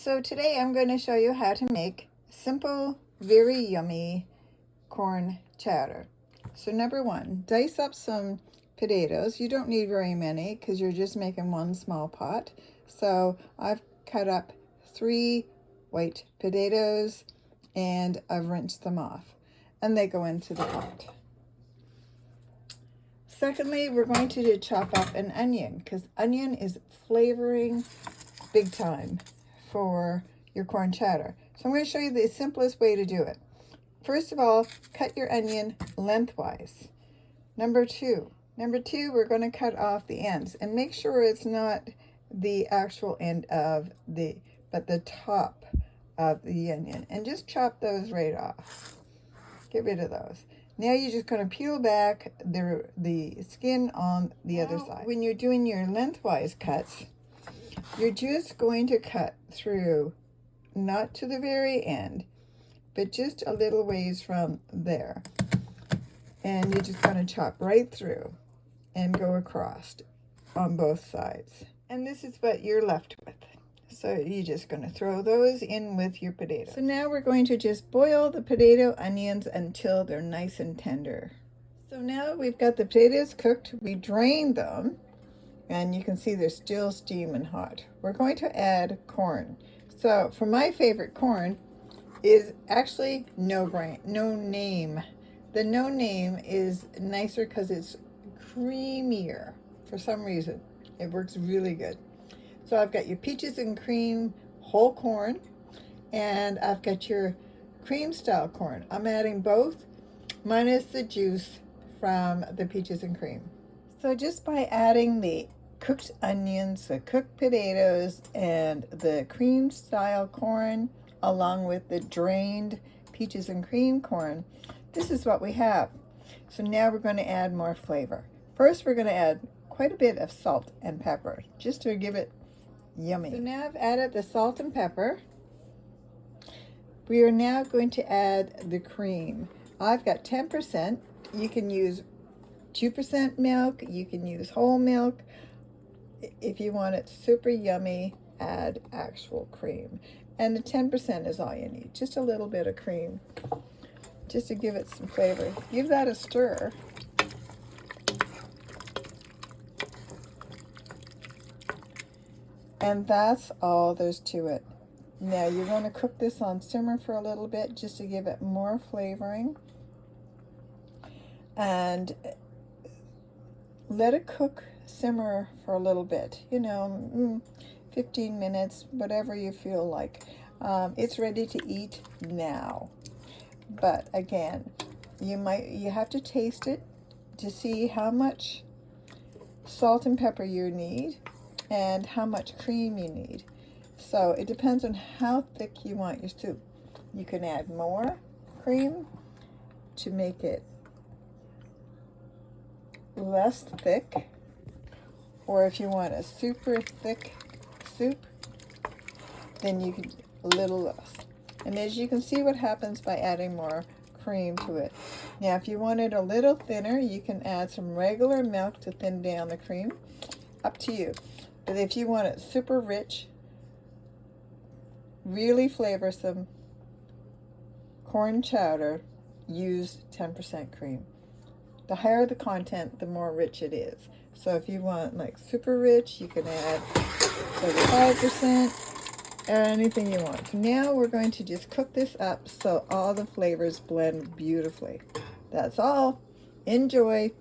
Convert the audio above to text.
So today I'm going to show you how to make simple, very yummy corn chowder. So number one, dice up some potatoes. You don't need very many because you're just making one small pot. So I've cut up 3 white potatoes and I've rinsed them off and they go into the pot. Secondly, we're going to chop up an onion because onion is flavoring big time for your corn chowder. So I'm going to show you the simplest way to do it. First of all, cut your onion lengthwise. Number two, we're going to cut off the ends and make sure it's not the actual end of but the top of the onion, and just chop those right off. Get rid of those. Now you're just going to peel back the skin on the other side. When you're doing your lengthwise cuts, you're just going to cut through, not to the very end, but just a little ways from there. And you're just going to chop right through and go across on both sides. And this is what you're left with. So you're just going to throw those in with your potatoes. So now we're going to just boil the potato onions until they're nice and tender. So now we've got the potatoes cooked. We drained them. And you can see they're still steaming hot. We're going to add corn. So for my favorite corn is actually no name. The no name is nicer because it's creamier for some reason. It works really good. So I've got your peaches and cream whole corn, and I've got your cream style corn. I'm adding both minus the juice from the peaches and cream. So just by adding the cooked onions, the cooked potatoes, and the cream style corn, along with the drained peaches and cream corn, this is what we have. So now we're going to add more flavor. First, we're going to add quite a bit of salt and pepper, just to give it yummy. So now I've added the salt and pepper. We are now going to add the cream. I've got 10%. You can use 2% milk. You can use whole milk. If you want it super yummy, add actual cream. And the 10% is all you need. Just a little bit of cream, just to give it some flavor. Give that a stir. And that's all there's to it. Now you're going to cook this on simmer for a little bit just to give it more flavoring. And let it cook, simmer for a little bit, 15 minutes, whatever you feel like. It's ready to eat now. But again, you have to taste it to see how much salt and pepper you need and how much cream you need. So it depends on how thick you want your soup. You can add more cream to make it less thick, or if you want a super thick soup, then you can a little less. And as you can see, what happens by adding more cream to it. Now if you want it a little thinner, you can add some regular milk to thin down the cream. Up to you. But if you want it super rich, really flavorsome corn chowder, use 10% cream. The higher the content, the more rich it is. So if you want like super rich, you can add 35% or anything you want. So now we're going to just cook this up so all the flavors blend beautifully. That's all. Enjoy.